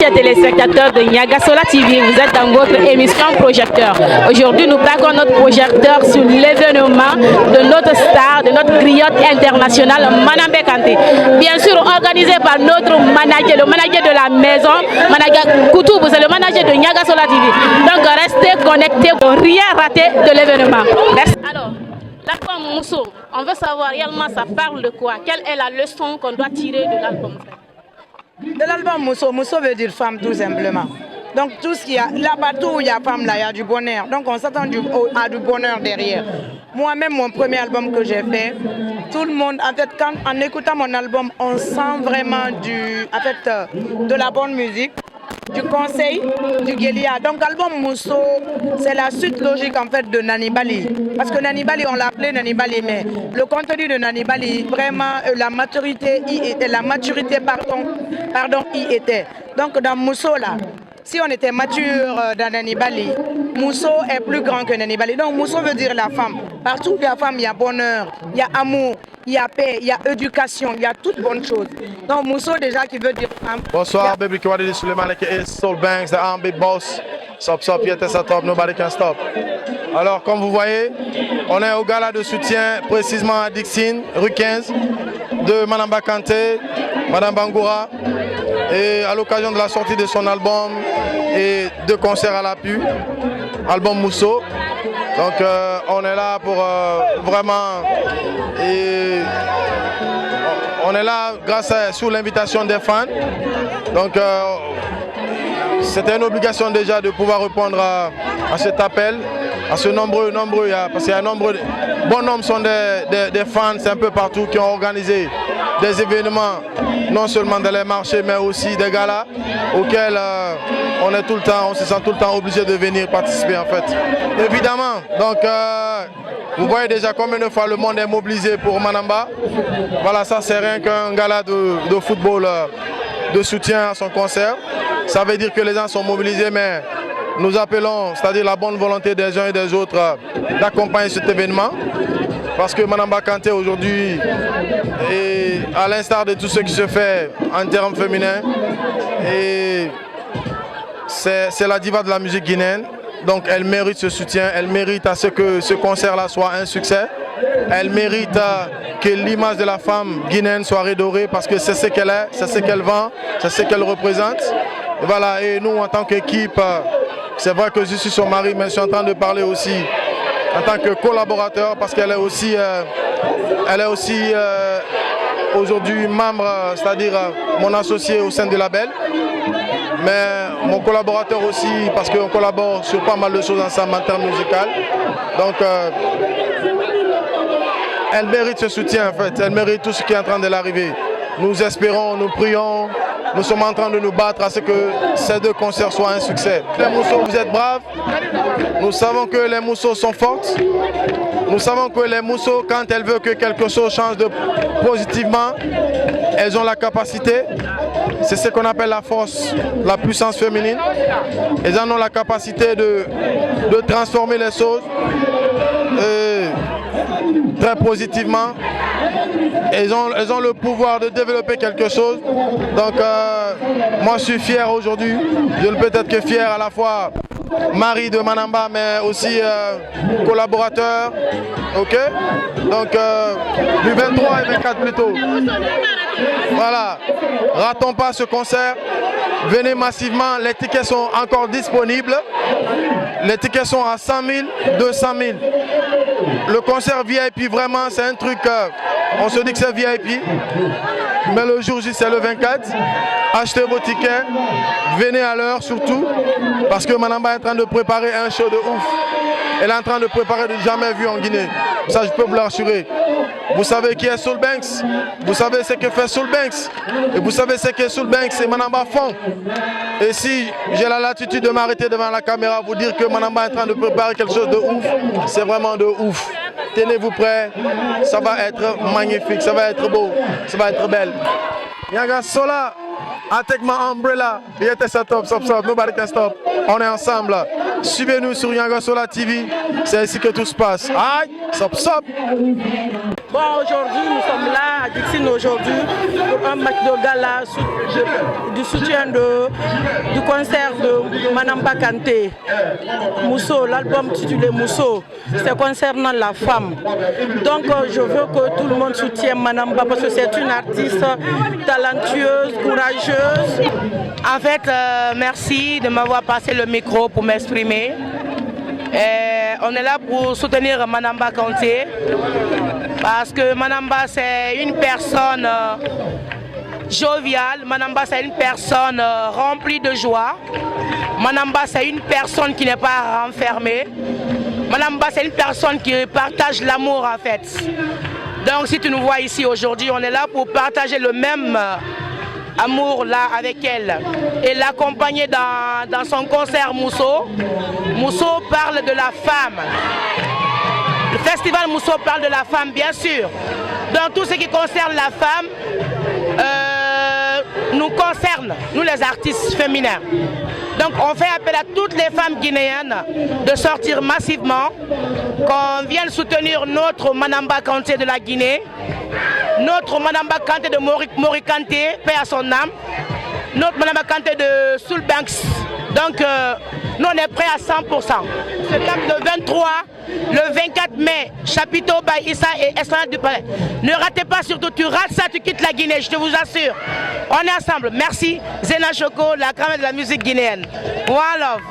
les téléspectateurs de Niagasola TV, vous êtes dans votre émission Projecteur. Aujourd'hui, nous braquons notre projecteur sur l'événement de notre star, de notre griotte internationale, Manambé Kanté. Bien sûr, organisé par notre manager, le manager de la maison, Manager Koutoubou, c'est le manager de Niagasola TV. Donc, restez connectés pour rien rater de l'événement. Merci. Alors, l'album Mousso, on veut savoir réellement ça parle de quoi? Quelle est la leçon qu'on doit tirer de l'album? De l'album Mousso, Mousso veut dire femme tout simplement. Donc tout ce qu'il y a, là partout où il y a femme, là il y a du bonheur. Donc on s'attend à du bonheur derrière. Moi-même, mon premier album que j'ai fait, tout le monde, en fait, en écoutant mon album, on sent vraiment de la bonne musique, du conseil, du guérilla. Donc l'album Mousso, c'est la suite logique en fait de Nani Bali. Parce que Nani Bali, on l'appelait Nani Bali, mais le contenu de Nani Bali, vraiment la maturité y était, y était. Donc dans Mousso là, si on était mature dans Nani Bali, Mousso est plus grand que Nani Bali. Donc Mousso veut dire la femme. Partout où il y a femme, il y a bonheur, il y a amour, il y a paix, il y a éducation, il y a toutes bonnes choses. Donc Mousso déjà qui veut dire femme. Bonsoir, baby Kwadidi Suleiman aka Soul Banks, the R&B boss. Stop, top, nobody can stop. Alors comme vous voyez, on est au gala de soutien précisément à Dixine, rue 15, de Madame Bakante, Madame Bangoura. Et à l'occasion de la sortie de son album et de concerts à l'appui, album Mousso. Donc on est là pour vraiment, on est là sous l'invitation des fans. Donc c'était une obligation déjà de pouvoir répondre à cet appel, à ce nombreux, parce qu'il y a nombreux, bon nombre sont des fans, c'est un peu partout qui ont organisé des événements, non seulement dans les marchés, mais aussi des galas auxquels on se sent tout le temps obligé de venir participer en fait. Évidemment, donc vous voyez déjà combien de fois le monde est mobilisé pour Manamba. Voilà, ça c'est rien qu'un gala de football de soutien à son concert. Ça veut dire que les gens sont mobilisés, mais nous appelons, c'est-à-dire la bonne volonté des uns et des autres, d'accompagner cet événement. Parce que Manamba Kanté aujourd'hui, à l'instar de tout ce qui se fait en termes féminins, c'est la diva de la musique guinéenne. Donc elle mérite ce soutien, elle mérite à ce que ce concert-là soit un succès. Elle mérite que l'image de la femme guinéenne soit redorée parce que c'est ce qu'elle est, c'est ce qu'elle vend, c'est ce qu'elle représente. Et voilà, et nous en tant qu'équipe, c'est vrai que je suis son mari, mais je suis en train de parler aussi en tant que collaborateur parce qu'elle est aussi, aujourd'hui membre, c'est-à-dire mon associé au sein du label, mais mon collaborateur aussi parce qu'on collabore sur pas mal de choses ensemble en termes musicaux. Donc elle mérite ce soutien en fait, elle mérite tout ce qui est en train de l'arriver. Nous espérons, nous prions, nous sommes en train de nous battre à ce que ces deux concerts soient un succès. Les Moussos, vous êtes braves, nous savons que les Moussos sont fortes, nous savons que les Moussos, quand elles veulent que quelque chose change positivement, elles ont la capacité, c'est ce qu'on appelle la force, la puissance féminine. Elles en ont la capacité de transformer les choses très positivement. Elles ont le pouvoir de développer quelque chose. Donc moi je suis fier aujourd'hui. Je ne peux être que fier à la fois mari de Manamba mais aussi collaborateur. Ok. Donc du 23 et 24 plutôt. Voilà. Ratons pas ce concert. Venez massivement. Les tickets sont encore disponibles. Les tickets sont à 100 000, 200 000. Le concert VIP, vraiment, c'est un truc, on se dit que c'est VIP, mais le jour J, c'est le 24. Achetez vos tickets, venez à l'heure surtout, parce que Manamba est en train de préparer un show de ouf. Elle est en train de préparer du jamais vu en Guinée. Ça, je peux vous l'assurer. Vous savez qui est Soul Banks, vous savez ce que fait Soul Banks, et vous savez ce que Soul Banks et Manamba font. Et si j'ai la latitude de m'arrêter devant la caméra, vous dire que Manamba est en train de préparer quelque chose de ouf, c'est vraiment de ouf. Tenez-vous prêts, ça va être magnifique, ça va être beau, ça va être belle. Niagasola, I take my umbrella, stop, nobody can stop. On est ensemble. Suivez-nous sur Niagasola TV, c'est ici que tout se passe. Aïe, stop. Bon, aujourd'hui, nous sommes là à Dixine aujourd'hui pour un match de gala du soutien du concert de Manamba Kanté. Mousso, l'album titulé Mousso, c'est concernant la femme. Donc, je veux que tout le monde soutienne Manamba parce que c'est une artiste talentueuse, courageuse. En fait, merci de m'avoir passé le micro pour m'exprimer. On est là pour soutenir Manamba Kanté parce que Manamba c'est une personne joviale, Manamba c'est une personne remplie de joie, Manamba c'est une personne qui n'est pas renfermée, Manamba c'est une personne qui partage l'amour en fait. Donc si tu nous vois ici aujourd'hui, on est là pour partager le même amour là avec elle et l'accompagner dans son concert Mousso. Mousso parle de la femme. Le festival Mousso parle de la femme bien sûr. Dans tout ce qui concerne la femme, nous concerne, nous les artistes féminins. Donc on fait appel à toutes les femmes guinéennes de sortir massivement, qu'on vienne soutenir notre Manamba Kanté de la Guinée, notre Manamba Kanté de Mori Kanté, paix à son âme, notre Manamba Kanté de Soul Banks. Donc nous on est prêts à 100%. Le 23, le 24 mai, Chapiteau, Baïssa et Esplanade du Palais. Ne ratez pas, surtout tu rates ça, tu quittes la Guinée, je te vous assure. On est ensemble. Merci Zena Choco, la crème de la musique guinéenne. One love.